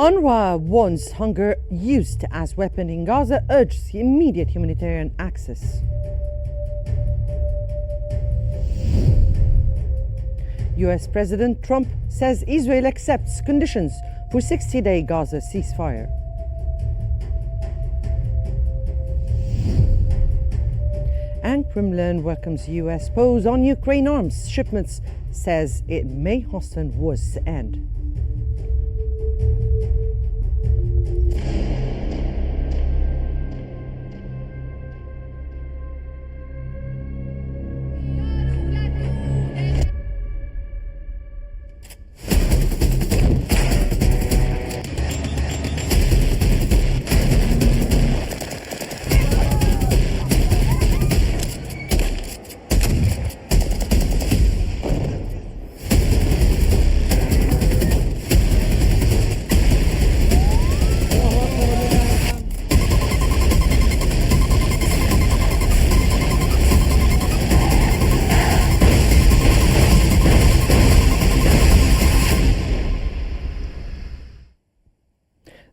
UNRWA warns hunger used as weapon in Gaza, urges immediate humanitarian access. US President Trump says Israel accepts conditions for 60-day Gaza ceasefire. And Kremlin welcomes US pause on Ukraine arms shipments, says it may hasten war's end.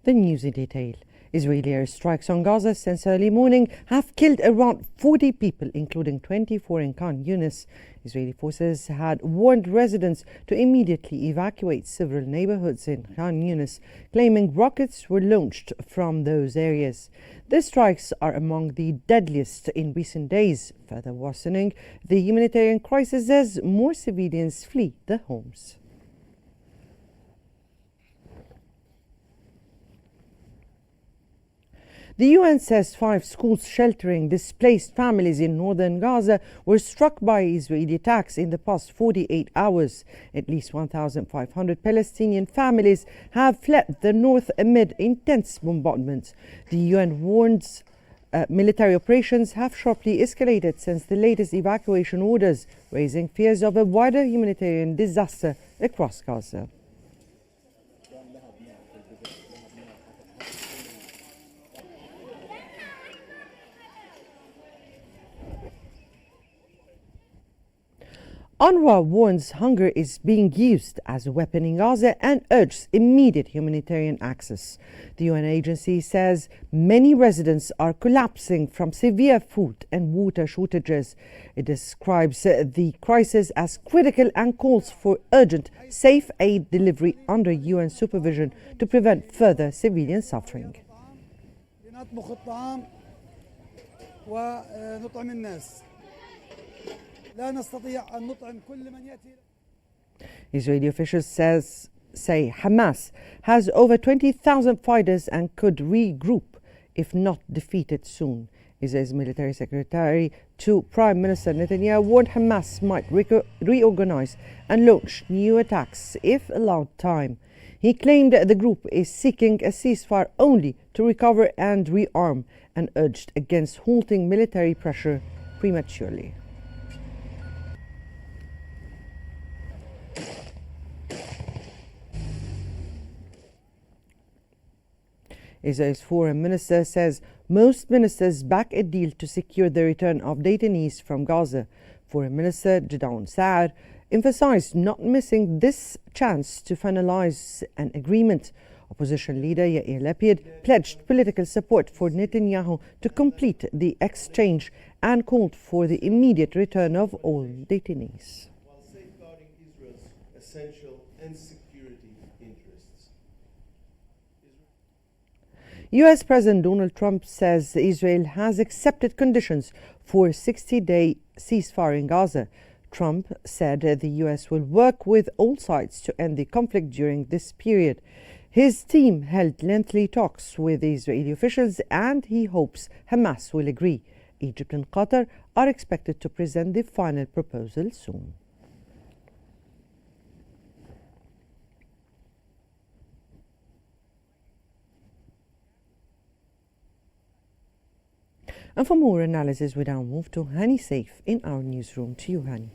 The news in detail. Israeli airstrikes on Gaza since early morning have killed around 40 people, including 24 in Khan Yunis. Israeli forces had warned residents to immediately evacuate several neighborhoods in Khan Yunis, claiming rockets were launched from those areas. The strikes are among the deadliest in recent days, further worsening the humanitarian crisis as more civilians flee their homes. The UN says 5 schools sheltering displaced families in northern Gaza were struck by Israeli attacks in the past 48 hours. At least 1,500 Palestinian families have fled the north amid intense bombardments. The UN warns military operations have sharply escalated since the latest evacuation orders, raising fears of a wider humanitarian disaster across Gaza. UNRWA warns hunger is being used as a weapon in Gaza and urges immediate humanitarian access. The UN agency says many residents are collapsing from severe food and water shortages. It describes the crisis as critical and calls for urgent, safe aid delivery under UN supervision to prevent further civilian suffering. Israeli officials say Hamas has over 20,000 fighters and could regroup if not defeated soon. Israel's military secretary to Prime Minister Netanyahu warned Hamas might reorganize and launch new attacks if allowed time. He claimed the group is seeking a ceasefire only to recover and rearm and urged against halting military pressure prematurely. Israel's foreign minister says most ministers back a deal to secure the return of detainees from Gaza. Foreign Minister Gideon Saar emphasized not missing this chance to finalize an agreement. Opposition leader Yair Lapid pledged political support for Netanyahu to complete the exchange and called for the immediate return of all detainees. While safeguarding Israel's essential and security interests. US President Donald Trump says Israel has accepted conditions for a 60-day ceasefire in Gaza. Trump said the US will work with all sides to end the conflict during this period. His team held lengthy talks with Israeli officials and he hopes Hamas will agree. Egypt and Qatar are expected to present the final proposal soon. And for more analysis, we now move to Hani Saif in our newsroom. To you, Hani.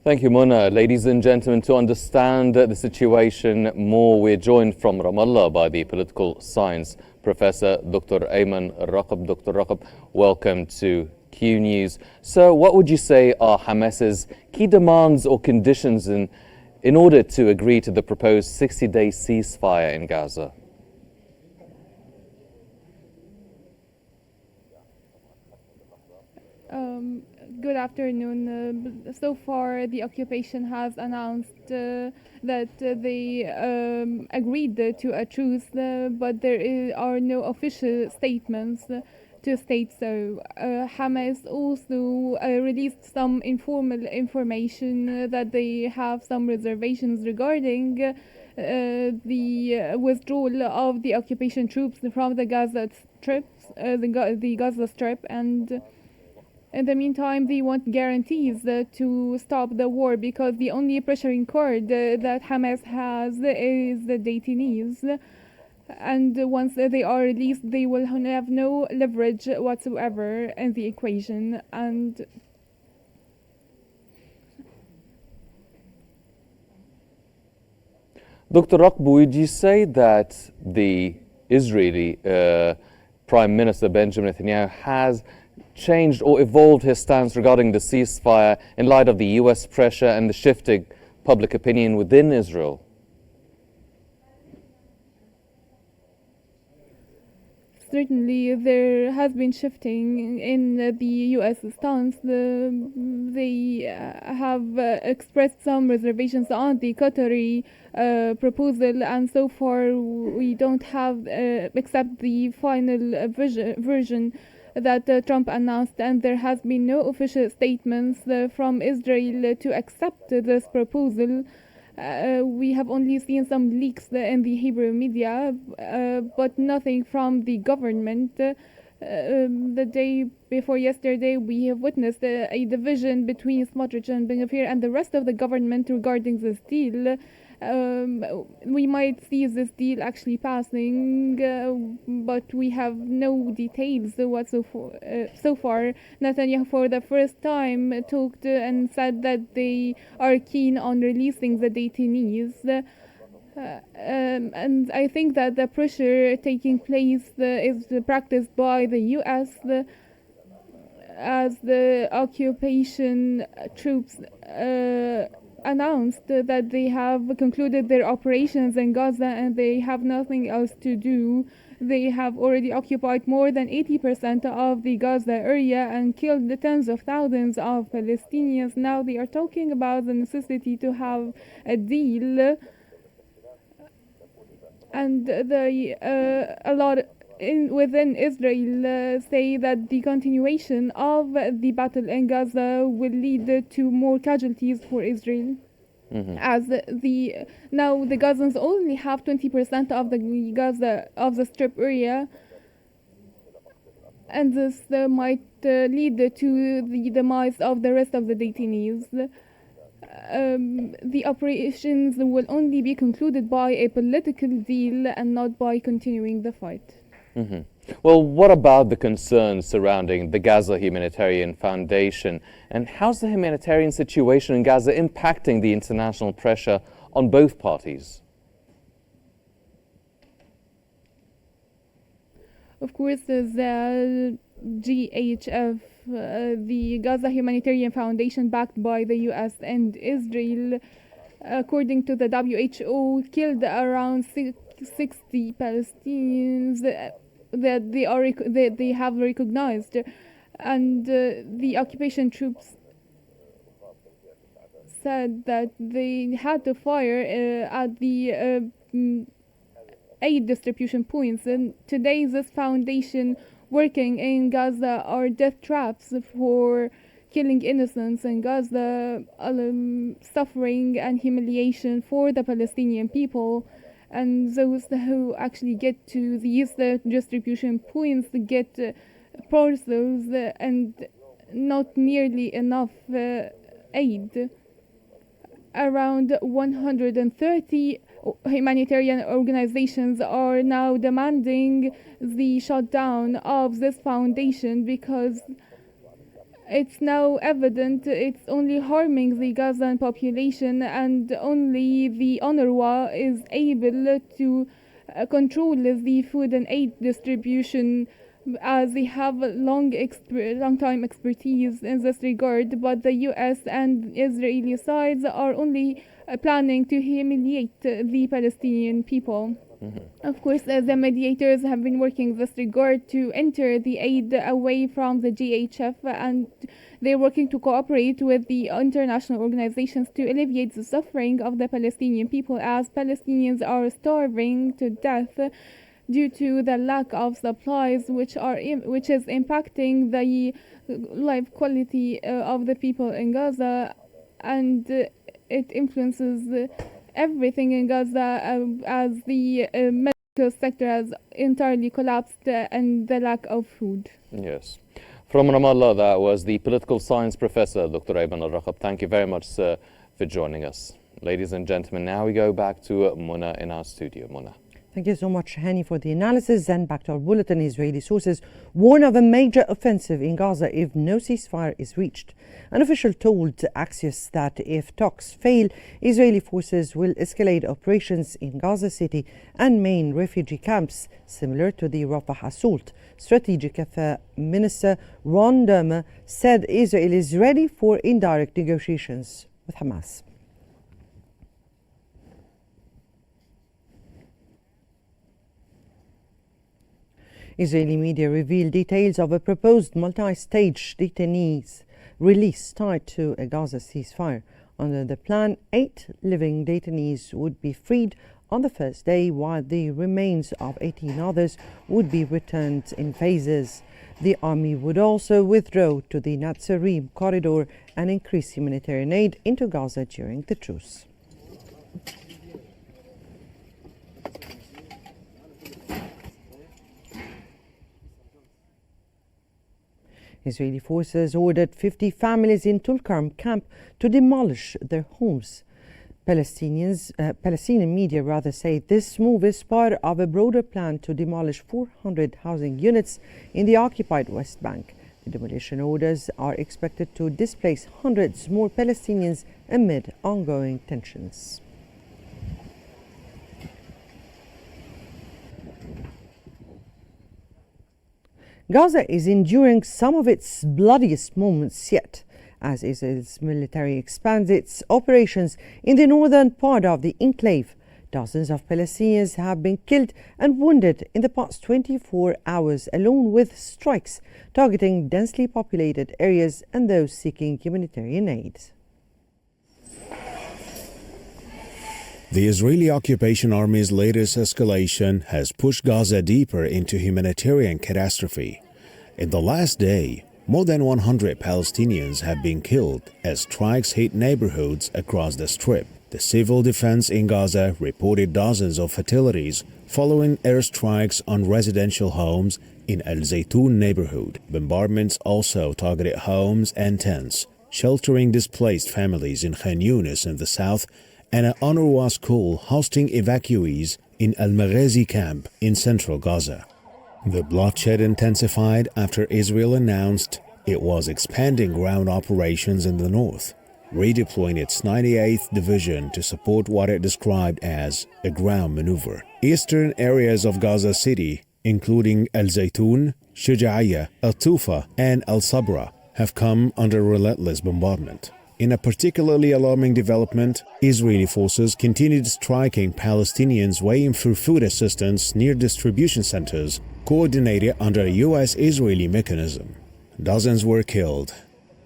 Thank you, Mona. Ladies and gentlemen, to understand the situation more, we're joined from Ramallah by the political science professor, Dr. Ayman Raqab. Dr. Raqab, welcome to Qnews. So what would you say are Hamas's key demands or conditions in order to agree to the proposed 60-day ceasefire in Gaza? Good afternoon. So far, the occupation has announced that they agreed to a truce, but are no official statements to state so. Hamas also released some informal information that they have some reservations regarding the withdrawal of the occupation troops from the Gaza Strip, the Gaza Strip, and in the meantime, they want guarantees to stop the war because the only pressuring card that Hamas has is the detainees. And once they are released, they will have no leverage whatsoever in the equation. And Dr. Raqb, would you say that the Israeli Prime Minister Benjamin Netanyahu has changed or evolved his stance regarding the ceasefire in light of the US pressure and the shifting public opinion within Israel? certainly, there has been shifting in the U.S. stance. They have expressed some reservations on the Qatari proposal, and so far we don't have except the final version that Trump announced, and there has been no official statements from Israel to accept this proposal. We have only seen some leaks in the Hebrew media, but nothing from the government. The day before yesterday, we have witnessed a division between Smotrich and Ben-Gvir and the rest of the government regarding this deal. We might see this deal actually passing, but we have no details whatsoever. So far, Netanyahu for the first time talked and said that they are keen on releasing the detainees. And I think that the pressure taking place is practiced by the US as the occupation troops announced that they have concluded their operations in Gaza and they have nothing else to do. They have already occupied more than 80% of the Gaza area and killed tens of thousands of Palestinians. Now they are talking about the necessity to have a deal, and a lot within Israel say that the continuation of the battle in Gaza will lead to more casualties for Israel. As now the Gazans only have 20% of the Gaza of the Strip area, and this might lead to the demise of the rest of the detainees. The operations will only be concluded by a political deal and not by continuing the fight. Well, what about the concerns surrounding the Gaza Humanitarian Foundation? And how's the humanitarian situation in Gaza impacting the international pressure on both parties? Of course, the GHF, the Gaza Humanitarian Foundation, backed by the US and Israel, according to the WHO, killed around 60 Palestinians that they have recognized, and the occupation troops said that they had to fire at the aid distribution points. And today, this foundation working in Gaza are death traps for killing innocents in Gaza, suffering and humiliation for the Palestinian people. And those who actually get to these distribution points get parcels and not nearly enough aid. Around 130 humanitarian organizations are now demanding the shutdown of this foundation because it's now evident it's only harming the Gazan population, and only the UNRWA is able to control the food and aid distribution, as they have long time expertise in this regard. But the US and Israeli sides are only planning to humiliate the Palestinian people. Of course, the mediators have been working in this regard to enter the aid away from the GHF, and they're working to cooperate with the international organizations to alleviate the suffering of the Palestinian people, as Palestinians are starving to death due to the lack of supplies, which is impacting the life quality of the people in Gaza, and it influences everything in Gaza, as the medical sector has entirely collapsed, and the lack of food. Yes. From Ramallah, that was the political science professor, Dr. Ayman Al-Raqab. Thank you very much, sir, for joining us. Ladies and gentlemen, now we go back to Mona in our studio. Mona. Thank you so much, Hani, for the analysis. And back to our bulletin. Israeli sources warn of a major offensive in Gaza if no ceasefire is reached. An official told Axios that if talks fail, Israeli forces will escalate operations in Gaza City and main refugee camps, similar to the Rafah assault. Strategic Affairs Minister Ron Dermer said Israel is ready for indirect negotiations with Hamas. Israeli media revealed details of a proposed multi-stage detainees release tied to a Gaza ceasefire. Under the plan, 8 living detainees would be freed on the first day, while the remains of 18 others would be returned in phases. The army would also withdraw to the Netzarim corridor and increase humanitarian aid into Gaza during the truce. Israeli forces ordered 50 families in Tulkarm camp to demolish their homes. Palestinian media say this move is part of a broader plan to demolish 400 housing units in the occupied West Bank. The demolition orders are expected to displace hundreds more Palestinians amid ongoing tensions. Gaza is enduring some of its bloodiest moments yet, as Israel's military expands its operations in the northern part of the enclave. Dozens of Palestinians have been killed and wounded in the past 24 hours alone, with strikes targeting densely populated areas and those seeking humanitarian aid. The Israeli occupation army's latest escalation has pushed Gaza deeper into humanitarian catastrophe. In the last day, more than 100 Palestinians have been killed as strikes hit neighborhoods across the Strip. The civil defense in Gaza reported dozens of fatalities following airstrikes on residential homes in Al Zaytun neighborhood. Bombardments also targeted homes and tents, sheltering displaced families in Qnews in the south, and an UNRWA school hosting evacuees in Al-Maghazi camp in central Gaza. The bloodshed intensified after Israel announced it was expanding ground operations in the north, redeploying its 98th Division to support what it described as a ground maneuver. Eastern areas of Gaza City, including Al Zaytun, Shuja'iyya, Al Tufa, and Al Sabra, have come under relentless bombardment. In a particularly alarming development, Israeli forces continued striking Palestinians weighing for food assistance near distribution centers coordinated under a U.S.-Israeli mechanism. Dozens were killed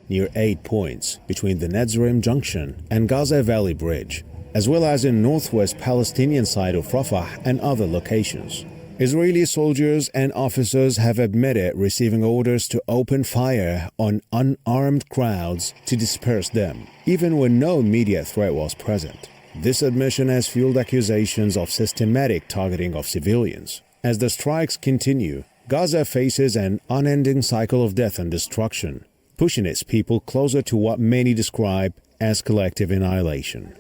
near 8 points between the Netzarim Junction and Gaza Valley Bridge, as well as in northwest Palestinian side of Rafah and other locations. Israeli soldiers and officers have admitted receiving orders to open fire on unarmed crowds to disperse them, even when no immediate threat was present. This admission has fueled accusations of systematic targeting of civilians. As the strikes continue, Gaza faces an unending cycle of death and destruction, pushing its people closer to what many describe as collective annihilation.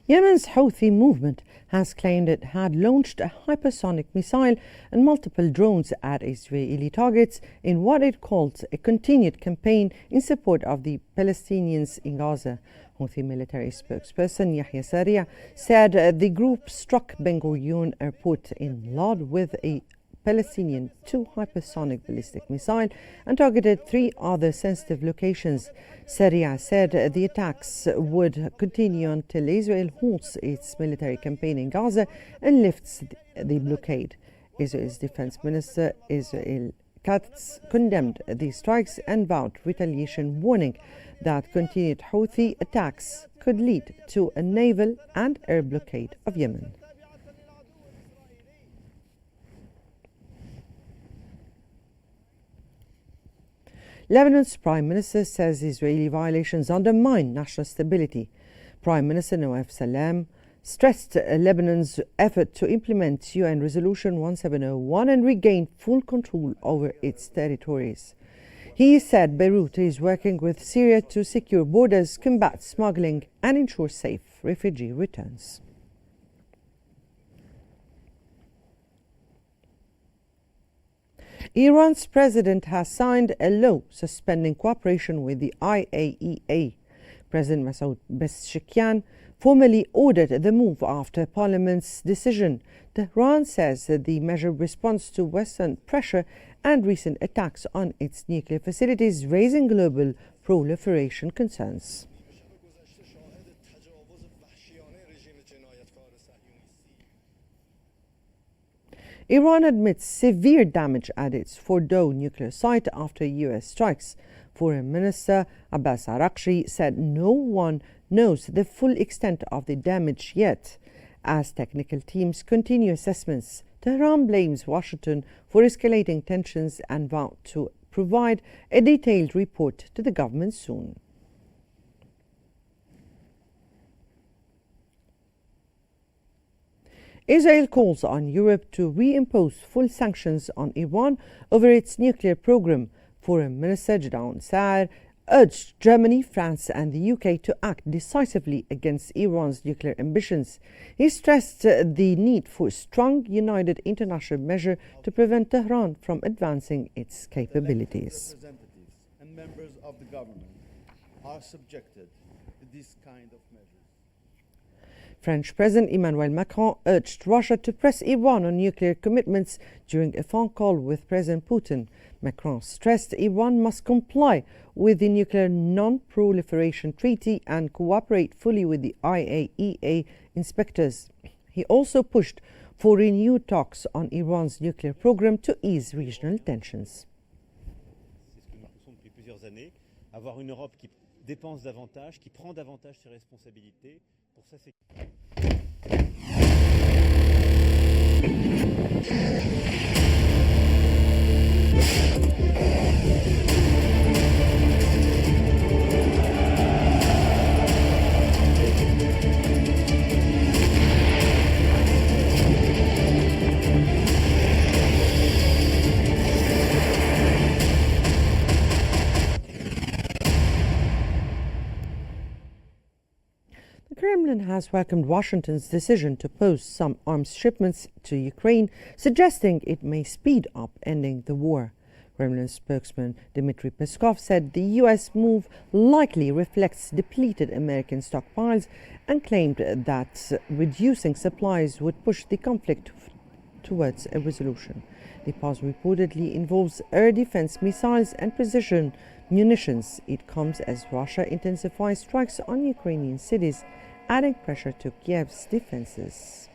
Yemen's Houthi movement has claimed it had launched a hypersonic missile and multiple drones at Israeli targets in what it calls a continued campaign in support of the Palestinians in Gaza. Houthi military spokesperson Yahya Sariya said the group struck Ben Gurion airport in Lod with a Palestinian 2 hypersonic ballistic missile and targeted 3 other sensitive locations. Syria said the attacks would continue until Israel halts its military campaign in Gaza and lifts the blockade. Israel's defense minister Israel Katz condemned these strikes and vowed retaliation, warning that continued Houthi attacks could lead to a naval and air blockade of Yemen. Lebanon's Prime Minister says Israeli violations undermine national stability. Prime Minister Nawaf Salam stressed Lebanon's effort to implement UN Resolution 1701 and regain full control over its territories. He said Beirut is working with Syria to secure borders, combat smuggling, and ensure safe refugee returns. Iran's president has signed a law suspending cooperation with the IAEA. President Masoud Pezeshkian formally ordered the move after Parliament's decision. Tehran says that the measure responds to Western pressure and recent attacks on its nuclear facilities, raising global proliferation concerns. Iran admits severe damage at its Fordow nuclear site after U.S. strikes. Foreign Minister Abbas Araghchi said no one knows the full extent of the damage yet. As technical teams continue assessments, Tehran blames Washington for escalating tensions and vowed to provide a detailed report to the government soon. Israel calls on Europe to reimpose full sanctions on Iran over its nuclear program. Foreign Minister Gideon Saar urged Germany, France and the UK to act decisively against Iran's nuclear ambitions. He stressed the need for a strong, united international measure to prevent Tehran from advancing its capabilities. Representatives and members of the government are subjected to this kind of measures. French President Emmanuel Macron urged Russia to press Iran on nuclear commitments during a phone call with President Putin. Macron stressed Iran must comply with the Nuclear Non-Proliferation Treaty and cooperate fully with the IAEA inspectors. He also pushed for renewed talks on Iran's nuclear program to ease regional tensions. C'est ce que nous poussons depuis plusieurs années, avoir une Europe qui dépense davantage, qui prend davantage ses responsabilités pour sa sécurité. The Kremlin has welcomed Washington's decision to pause some arms shipments to Ukraine, suggesting it may speed up ending the war. Kremlin spokesman Dmitry Peskov said the U.S. move likely reflects depleted American stockpiles and claimed that reducing supplies would push the conflict towards a resolution. The pause reportedly involves air defense missiles and precision munitions. It comes as Russia intensifies strikes on Ukrainian cities, adding pressure to Kiev's defenses.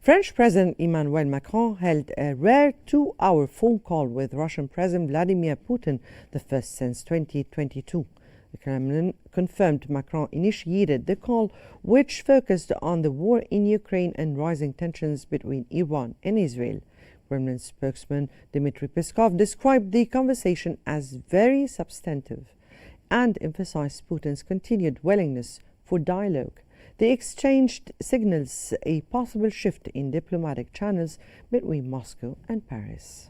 French President Emmanuel Macron held a rare 2-hour phone call with Russian President Vladimir Putin, the first since 2022. The Kremlin confirmed Macron initiated the call, which focused on the war in Ukraine and rising tensions between Iran and Israel. Kremlin spokesman Dmitry Peskov described the conversation as very substantive and emphasized Putin's continued willingness for dialogue. They exchanged signals a possible shift in diplomatic channels between Moscow and Paris.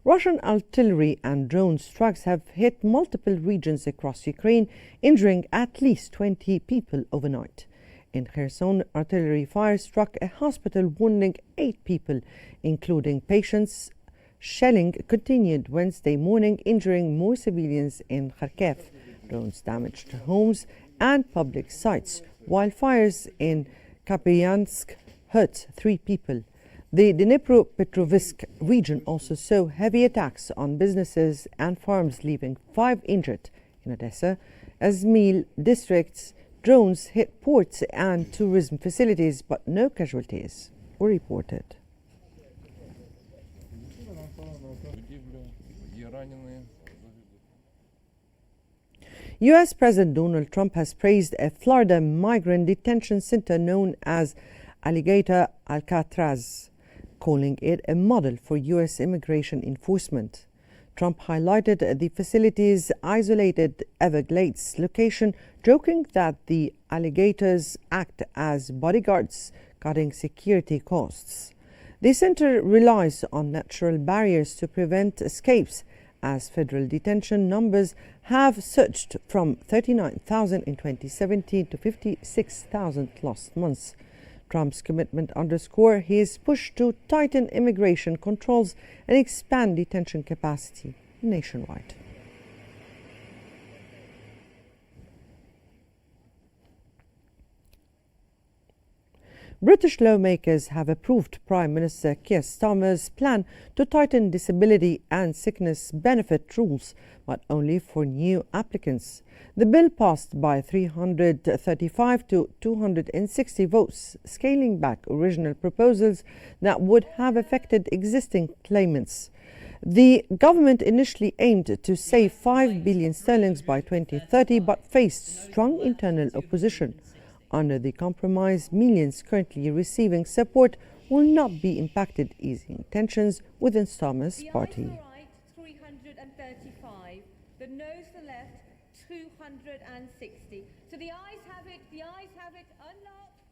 Russian artillery and drone strikes have hit multiple regions across Ukraine, injuring at least 20 people overnight. In Kherson, artillery fire struck a hospital, wounding 8 people, including patients Shelling continued Wednesday morning, injuring more civilians in Kharkiv. Drones damaged homes and public sites, while fires in Kapyansk hurt 3 people. The Dnipropetrovsk region also saw heavy attacks on businesses and farms, leaving 5 injured. In Odessa, Izmail districts, drones hit ports and tourism facilities, but no casualties were reported. U.S. President Donald Trump has praised a Florida migrant detention center known as Alligator Alcatraz, calling it a model for U.S. immigration enforcement. Trump highlighted the facility's isolated Everglades location, joking that the alligators act as bodyguards, cutting security costs. The center relies on natural barriers to prevent escapes, as federal detention numbers have surged from 39,000 in 2017 to 56,000 last month. Trump's commitment underscores his push to tighten immigration controls and expand detention capacity nationwide. British lawmakers have approved Prime Minister Keir Starmer's plan to tighten disability and sickness benefit rules, but only for new applicants. The bill passed by 335 to 260 votes, scaling back original proposals that would have affected existing claimants. The government initially aimed to save 5 billion sterling by 2030, but faced strong internal opposition. Under the compromise, millions currently receiving support will not be impacted, easing tensions within Starmer's party. The ayes the right, 335. The noes the left, 260. So the ayes have it, unlocked.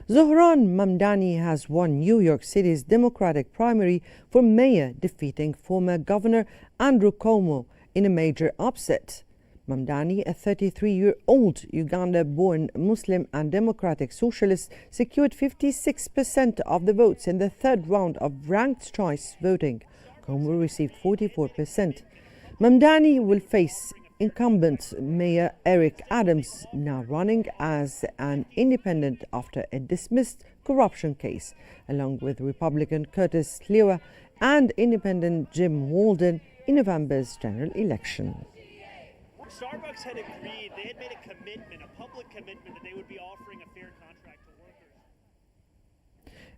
Zohran Mamdani has won New York City's Democratic primary for mayor, defeating former Governor Andrew Cuomo in a major upset. Mamdani, a 33-year-old Uganda-born Muslim and Democratic Socialist, secured 56% of the votes in the third round of ranked choice voting. Cuomo received 44%. Mamdani will face incumbent Mayor Eric Adams, now running as an independent after a dismissed corruption case, along with Republican Curtis Sliwa and independent Jim Walden in November's general election. Starbucks had agreed, they had made a commitment, a public commitment, that they would be offering a fair contract to workers.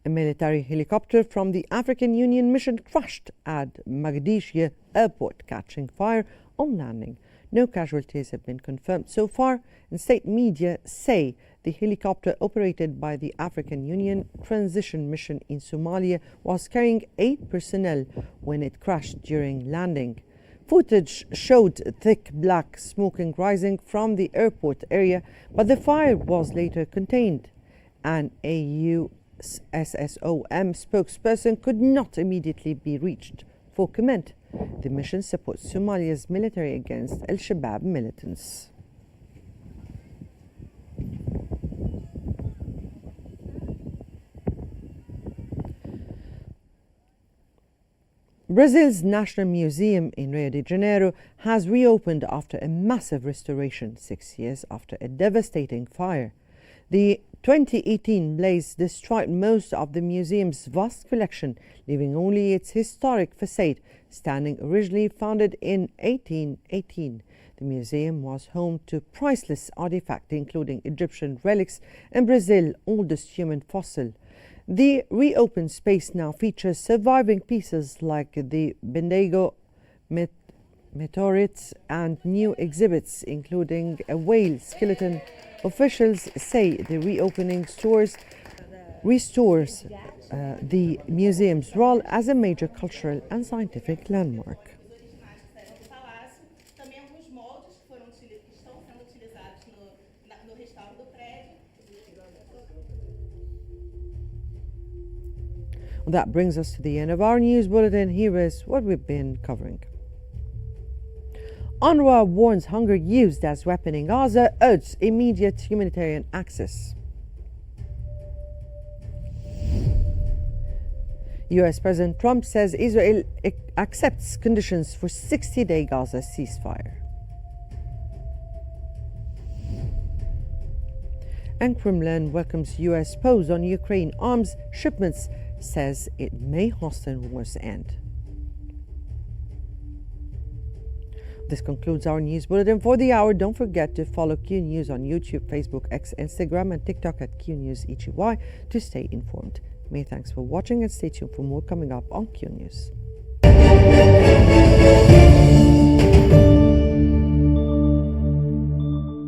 A military helicopter from the African Union mission crashed at Mogadishu airport, catching fire on landing. No casualties have been confirmed so far, and state media say the helicopter operated by the African Union Transition Mission in Somalia was carrying 8 personnel when it crashed during landing. Footage showed thick black smoking rising from the airport area, but the fire was later contained. An AU SSOM spokesperson could not immediately be reached for comment. The mission supports Somalia's military against Al-Shabaab militants. Brazil's National Museum in Rio de Janeiro has reopened after a massive restoration 6 years after a devastating fire. The 2018 blaze destroyed most of the museum's vast collection, leaving only its historic facade standing, originally founded in 1818. The museum was home to priceless artifacts including Egyptian relics and Brazil's oldest human fossil. The reopened space now features surviving pieces like the Bendigo meteorites and new exhibits, including a whale skeleton. Officials say the reopening restores the museum's role as a major cultural and scientific landmark. That brings us to the end of our news bulletin. Here is what we've been covering. UNRWA warns hunger used as weapon in Gaza, urges immediate humanitarian access. US President Trump says Israel accepts conditions for 60-day Gaza ceasefire. And Kremlin welcomes US pause on Ukraine arms shipments, says it may hasten war's end. This concludes our news bulletin for the hour. Don't forget to follow Q News on YouTube, Facebook, X, Instagram, and TikTok at QNews EGY to stay informed. Many thanks for watching and stay tuned for more coming up on Q News.